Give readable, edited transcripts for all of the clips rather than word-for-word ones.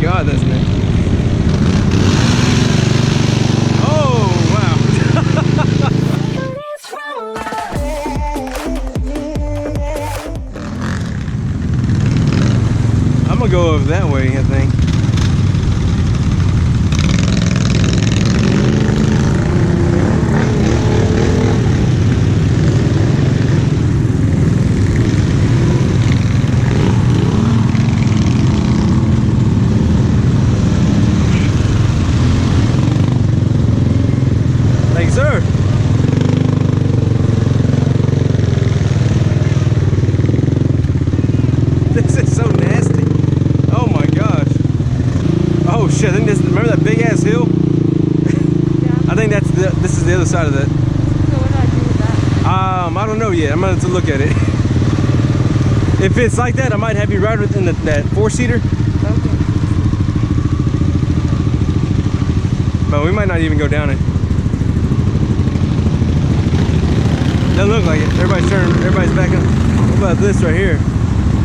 God, that's nice. Oh, wow. I'm gonna go over that way, I think. I think this, remember that big ass hill? Yeah. I think that's this is the other side of that. So what do I do with that? I don't know yet. I'm gonna have to look at it. If it's like that, I might have you ride in that 4-seater. Okay. But we might not even go down it. Doesn't look like it. Everybody's turning. Everybody's backing up. What about this right here?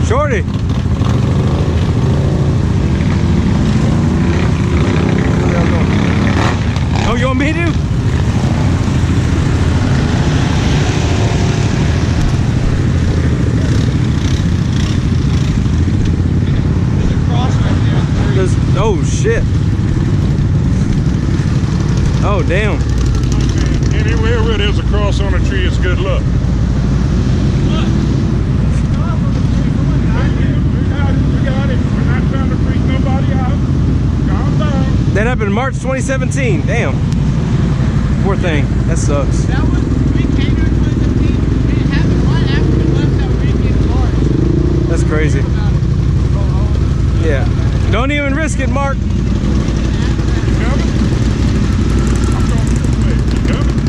Shorty. Oh, you want me to? There's a cross right there. Oh, shit. Oh, damn. Anywhere where there's a cross on a tree, it's good luck. What? We got it. We're not trying to freak nobody out. Calm down. That happened in March 2017. Damn. Poor thing. That sucks. That was, we came here in 2017. It happened right after we left that weekend in March. That's crazy. Yeah. Don't even risk it, Mark. You coming? I'm going this way. You coming?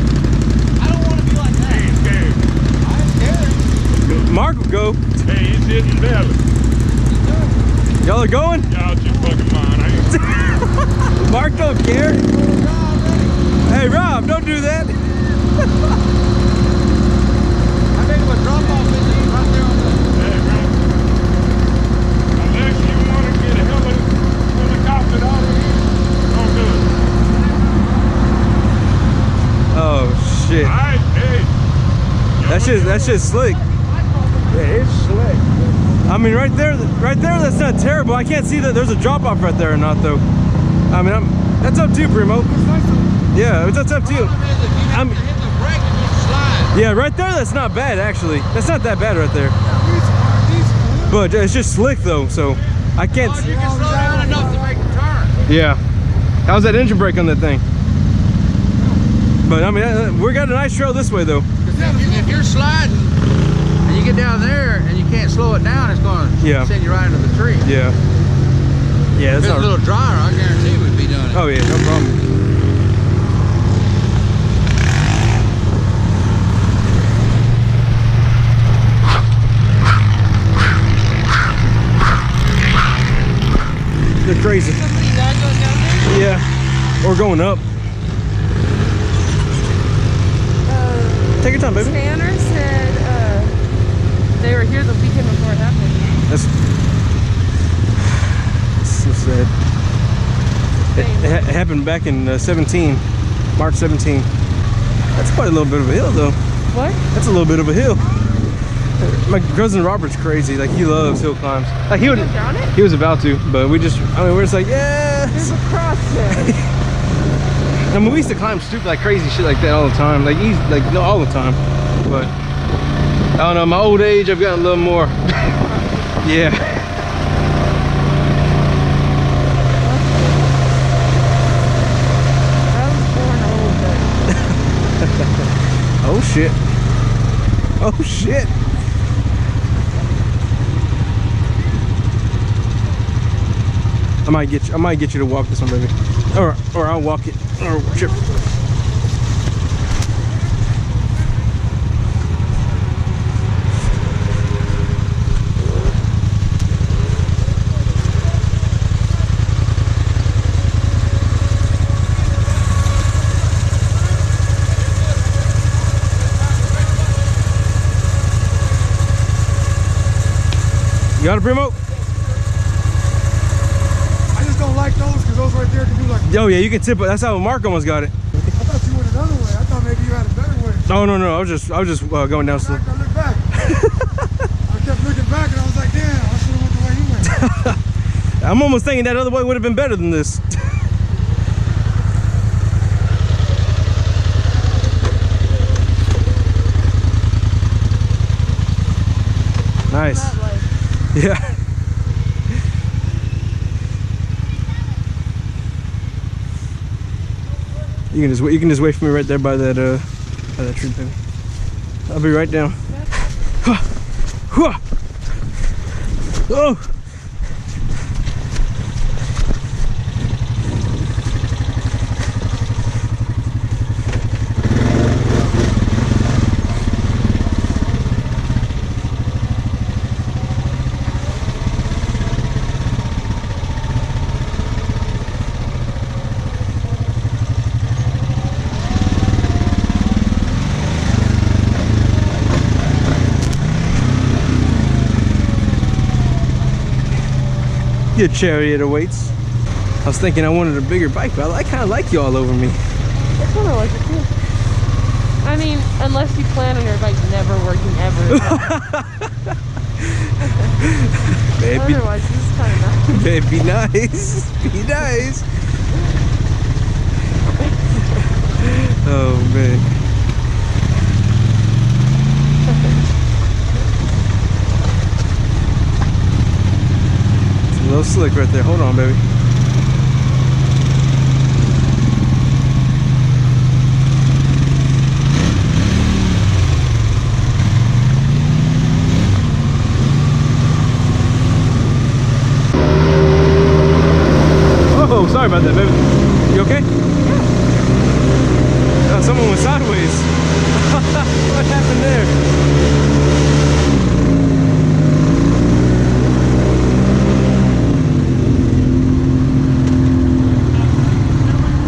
I don't want to be like that. He ain't scared. I'm scared. Mark will go. Hey, he's hitting belly. Y'all are going? Y'all just fucking mine. I ain't Mark don't care. Hey, Rob, don't do that. I think we'll drop off right there on the... Hey, man. Unless you want to get a helicopter out of here, don't do it. Oh, shit. All right, hey. That shit's slick. Yeah, it's slick. I mean, right there, that's not terrible. I can't see that there's a drop off right there or not, though. I mean, that's up to you, Primo. Yeah, that's up to you. Yeah, right there, that's not bad, actually. That's not that bad right there. But it's just slick, though, so I can't. You can slow down enough to make a turn. Yeah. How's that engine brake on that thing? But I mean, we got a nice trail this way, though. If you're sliding and you get down there and you can't slow it down, it's going to send you right into the tree. Yeah. Yeah, If that's it's a little drier, I guarantee we'd be doing it. Oh yeah, no problem. They're crazy. Yeah, or going up. Take your time, baby. Tanner said they were here the weekend before it happened. That's so sad. It happened back in March 17. That's quite a little bit of a hill, though. What? That's a little bit of a hill. My cousin Robert's crazy. Like, he loves hill climbs. Like, he was about to, but we're just like, yeah. There's a cross there. I mean, we used to climb stupid, like crazy shit like that all the time. Like, no, all the time. But I don't know. My old age, I've gotten a little more. Yeah. Oh shit. Oh shit. I might get you to walk this one, baby. Or I'll walk it. Or trip. You got it, Primo? I just don't those right there can do like... Oh yeah, you can tip it. That's how Mark almost got it. I thought you went another way. I thought maybe you had a better way. Oh no, I was just going down slow. I looked back. I kept looking back and I was like, damn, I should have went the way he went. I'm almost thinking that other way would have been better than this. Nice. Yeah. You can just wait for me right there by that tree, baby. I'll be right down. Oh. Your chariot awaits. I was thinking I wanted a bigger bike, but I kind of like you all over me. I kind of like it too. I mean, unless you plan on your bike never working ever. Baby, otherwise, this is kind of nice. Baby, be nice. Be nice. Oh man. It's a little slick right there. Hold on, baby. Oh, sorry about that, baby. You okay? Oh, someone went sideways. What happened there?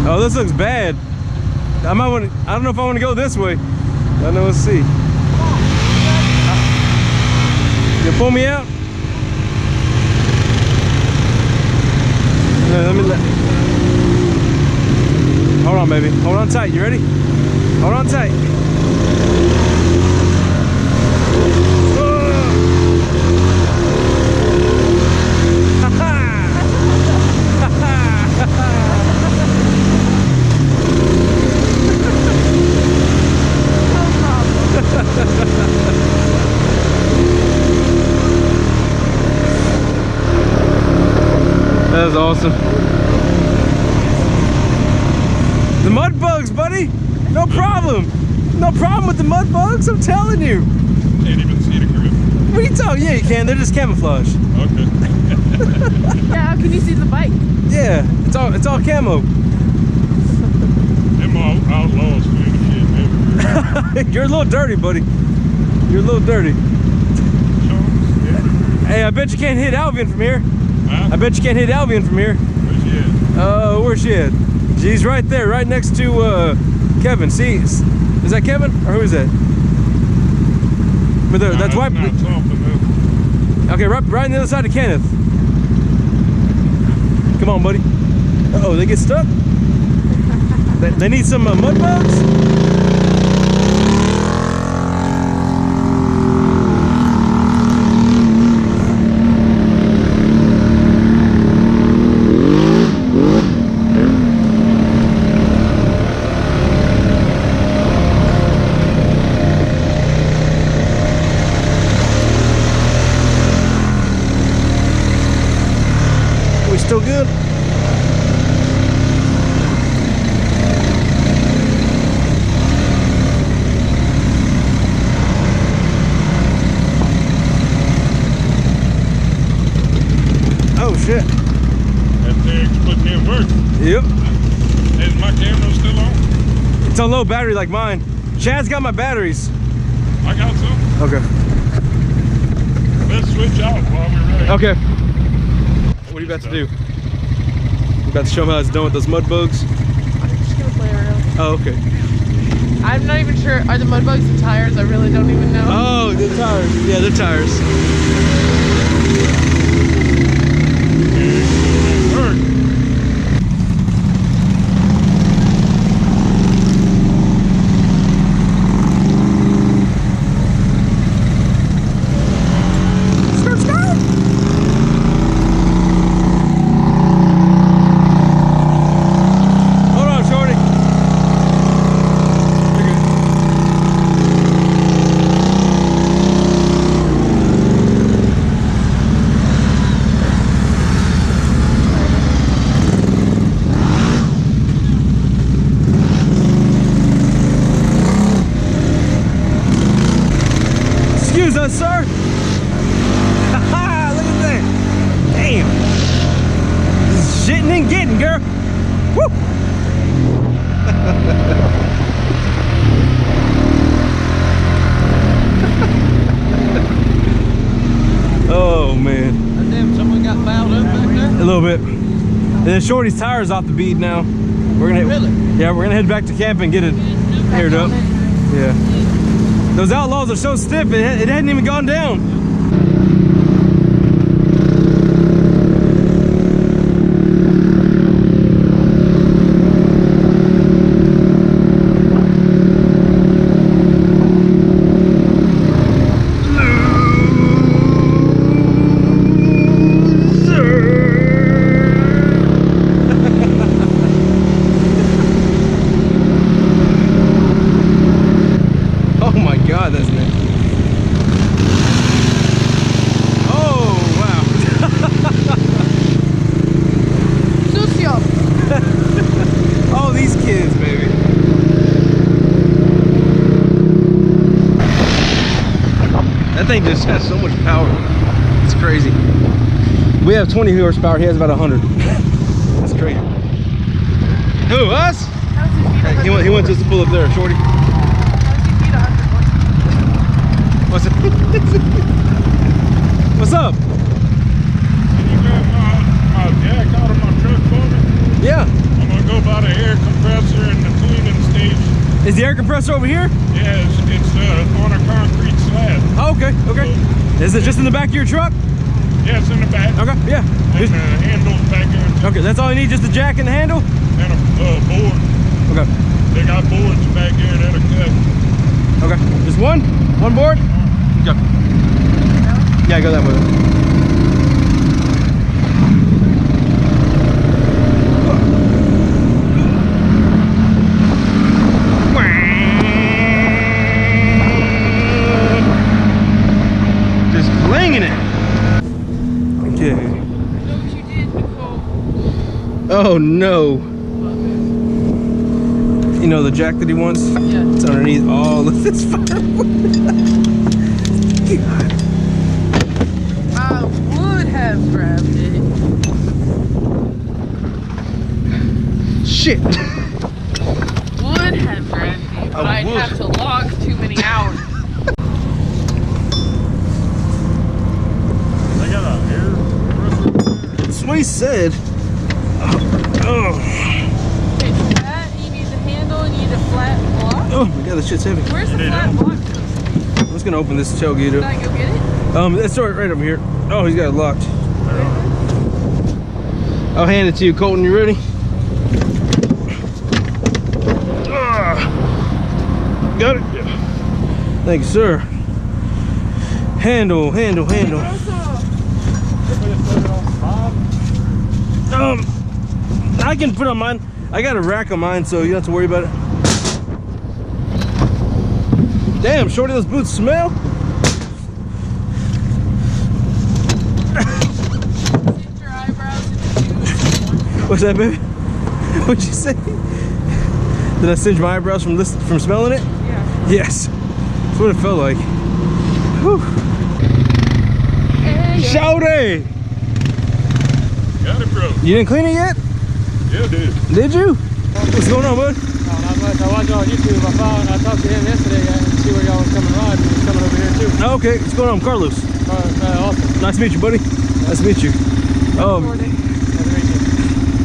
Oh, this looks bad. I don't know if I want to go this way. I don't know. Let's see. You pull me out? No, hold on, baby. Hold on tight. You ready? Hold on tight. That was awesome. The mud bugs, buddy. No problem. No problem with the mud bugs. I'm telling you. Can't even see the grip. What are you talking? Yeah, you can. They're just camouflage. Okay. Yeah, how can you see the bike? Yeah, it's all camo. Them outlaws doing the shit, man. You're a little dirty, buddy. You're a little dirty. Hey, I bet you can't hit Alvean from here. Huh? I bet you can't hit Alvean from here. Where's she at? Where's she at? She's right there, right next to Kevin. See, is that Kevin or who is that? But that's white. Okay, right on the other side of Kenneth. Come on, buddy. Uh-oh, they get stuck. They need some mud bugs. Still good? Oh shit. That thing's putting in work. Yep. Is my camera still on? It's on low battery like mine. Chad's got my batteries. I got some. Okay. Let's switch out while we're ready. Okay. What are you about to do? You about to show them how it's done with those mud bugs? I'm just gonna play around. Oh, okay. I'm not even sure. Are the mud bugs the tires? I really don't even know. Oh, the tires. Yeah, they're tires. ain't getting, girl. Woo! Oh man. Damn, someone got fouled up back there? A little bit. And then Shorty's tires off the bead now. We're gonna yeah, we're gonna head back to camp and get it aired up. Yeah. Those outlaws are so stiff, it hadn't even gone down. That thing just has so much power. It's crazy. We have 20 horsepower. He has about 100. That's crazy. Who, us? He went just to pull up there, Shorty. What's it? What's up? Can you grab my jack out of my truck for me? Yeah. I'm gonna go by the air compressor and the cleaning station. Is the air compressor over here? Yeah, it's on a concrete slab. Oh, okay, okay. Is it just in the back of your truck? Yeah, it's in the back. Okay, yeah. And the handle's back there. Okay, that's all you need, just the jack and the handle? And a board. Okay. They got boards back there that are cut. Okay, just one? One board? Okay. Yeah, go that way. Just flinging it. Okay. Oh no. You know the jack that he wants? Yeah. It's underneath all of this firewood. God. I would have grabbed it. Shit. Would have grabbed it, but I'd have to log too many hours. They got an air compressor. That's what he said. Oh. Okay, that, you need the handle, and you need a flat block. Oh my god, this shit's heavy. Where's the flat block? I'm just gonna open this tailgate Can up. I go get it? It's right over here. Oh, he's got it locked. I'll hand it to you, Colton. You ready? Got it. Thank you, sir. Handle. I can put on mine. I got a rack on mine, so you don't have to worry about it. Damn, Shorty, those boots smell. Singe your eyebrows and shoes. What's that, baby? What'd you say? Did I singe my eyebrows from smelling it? Yeah. Yes. That's what it felt like. Whew. Hey, Shorty! Got it, bro. You didn't clean it yet? Yeah, dude. Did you? What's going on, bud? No, not much. I watched on YouTube. I talked to him yesterday and see where y'all was coming riding. He was coming over here too. Oh, okay. What's going on, Carlos? Awesome. Nice to meet you, buddy. Nice to meet you.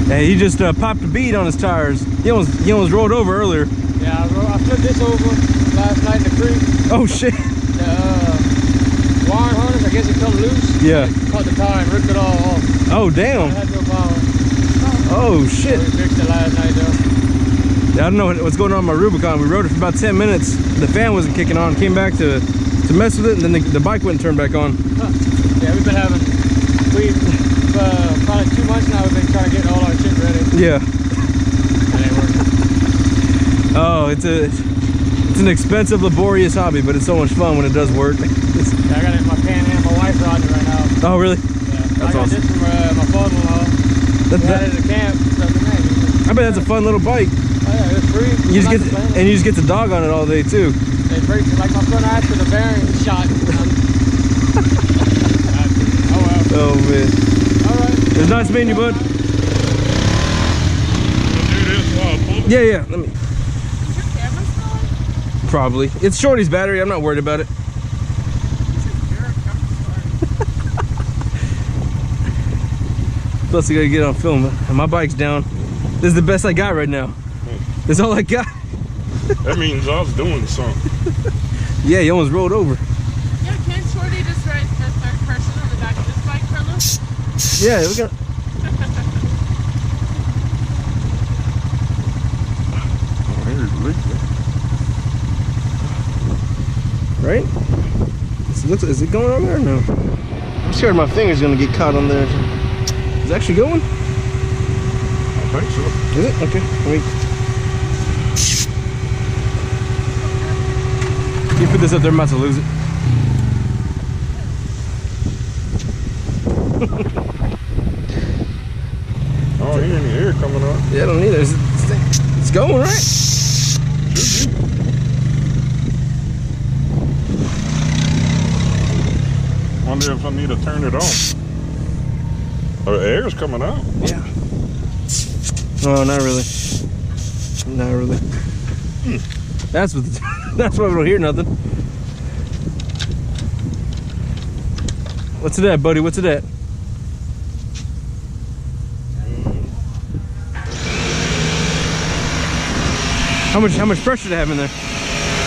Yeah, he just popped a bead on his tires. He almost rolled over earlier. Yeah, I flipped this over last night in the creek. Oh shit. The wire harness, I guess it come loose. Yeah. It caught the tire and ripped it all off. Oh damn. I had no power. Oh shit. So we fixed it last night though. Yeah, I don't know what's going on with my Rubicon. We rode it for about 10 minutes. The fan wasn't kicking on. Came back to mess with it, and then the bike wouldn't turn back on. Huh. Yeah, we've probably 2 months now. We've been trying to get all our shit ready. Yeah. It ain't working. Oh, it's an expensive, laborious hobby, but it's so much fun when it does work. Yeah, I got it in my pan and my wife's riding it right now. Oh really? Yeah. That's I got awesome. this from my father-in-law. We had it at the camp. I bet that's a fun little bike. Oh yeah, it's free. You just get the dog on it all day too. It's free. Like my front ass with a bearing shot. Oh man. All right. It was nice meeting you, bud. Yeah, yeah. Let me. Is your camera still on? Probably. It's Shorty's battery. I'm not worried about it. Plus, I gotta get on film. And my bike's down. This is the best I got right now. That's all I got. That means I was doing something. Yeah, you almost rolled over. Yeah, can Shorty just write the third person on the back of this bike, Carlos? Yeah, we got. Right? Is it going on there or no? I'm scared my finger's gonna get caught on there. Is it actually going? I think so. Is it? Okay. Let me. You put this up there, I'm about to lose it. I don't hear any air coming out. Yeah, I don't either. It's going, right? Should be. Wonder if I need to turn it on. Oh, the air's coming out. Yeah. Oh, not really. Not really. That's what. That's why we don't hear nothing. What's it at, buddy? What's it at? How much pressure do they have in there?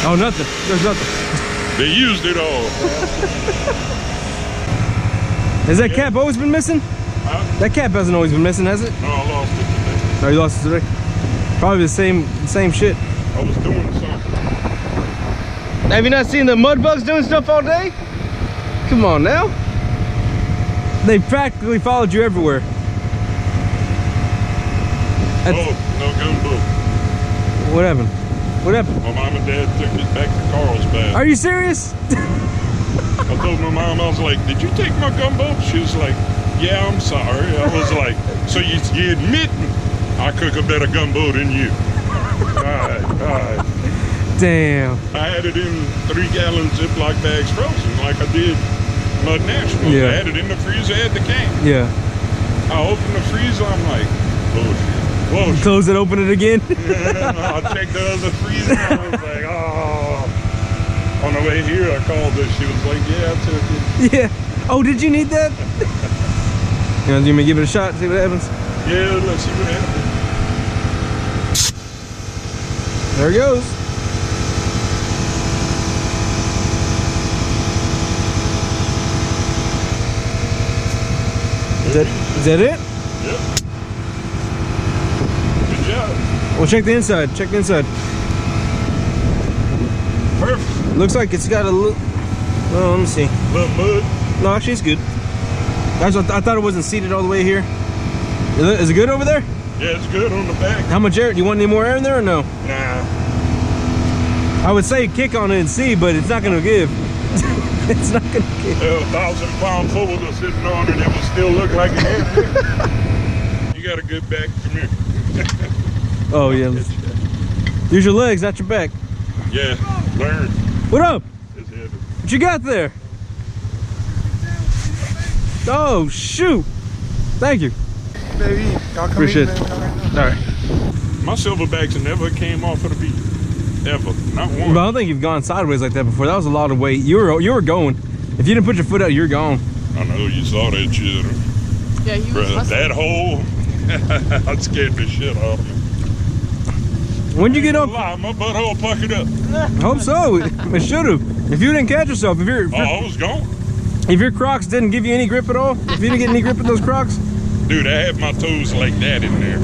Oh, nothing. There's nothing. They used it all. Has that cap always been missing? Huh? That cap hasn't always been missing, has it? No, I lost it today. Oh, you lost it today? Probably the same shit. I was doing something. Have you not seen the mud bugs doing stuff all day? Come on now. They practically followed you everywhere. Oh, no gumbo. What happened? What happened? My mom and dad took it back to Carlsbad. Are you serious? I told my mom, I was like, did you take my gumbo? She was like, yeah, I'm sorry. I was like, so you admit I cook a better gumbo than you. All right. Damn. I had it in 3-gallon Ziploc bags frozen like I did Mud National. Yeah. I had it in the freezer, had the can. Yeah. I opened the freezer, I'm like, bullshit. Close it, open it again. I checked the other freezer, I was like, oh. On the way here, I called her, she was like, yeah, I took it. Yeah. Oh, did you need that? You want me to give it a shot, see what happens? Yeah, let's see what happens. There it goes. Is that it? Yep. Good job. Well, check the inside. Check the inside. Perfect. Looks like it's got a little. Well, let me see. Little mud. No, actually, it's good. I thought it wasn't seated all the way here. Is it good over there? Yeah, it's good on the back. How much air? Do you want any more air in there or no? Nah. I would say kick on it and see, but it's not going to give. It's not going to give. 1,000-pound folder sitting on it, it would still look like it had. You got a good back. Come here. Oh, yeah. Use your legs, not your back. Yeah, learn. What up? It's heavy. What you got there? Oh, shoot. Thank you. Baby, y'all come Appreciate in, it. baby. All right. My silverbacks never came off of the beat. Ever. Not But one. I don't think you've gone sideways like that before. That was a lot of weight. You were going. If you didn't put your foot out, you're gone. I know, you saw that shit. Yeah, he was hustling. That hole, I scared the shit out of me. When'd you get up? My butthole puckered up. I hope so. It should have. If you didn't catch yourself, Oh, I was gone. if your Crocs didn't give you any grip at all, if you didn't get any grip in those Crocs, Dude, I had my toes like that in there.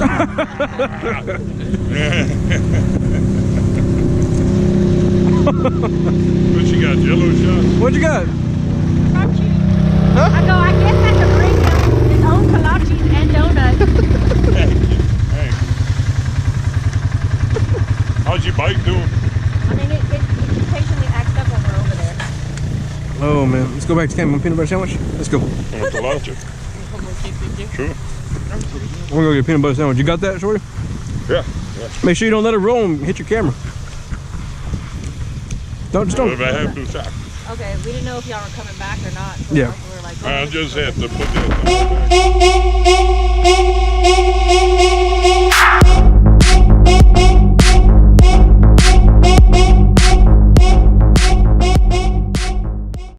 What you got, Jello shots? what you got? Kolache. I go, I guess I could bring him his own kolaches and donuts. Thank you. How's your bike doing? I mean, it occasionally acts up when we're over there. Oh man, let's go back to camp. Want peanut butter sandwich? Let's go. On a kolache. Sure. We're gonna go get a peanut butter sandwich. You got that, Shorty? Yeah. Make sure you don't let it roll and hit your camera. Don't. If I have to stop. Okay, we didn't know if y'all were coming back or not. So Yeah. we were like, I just have to put that.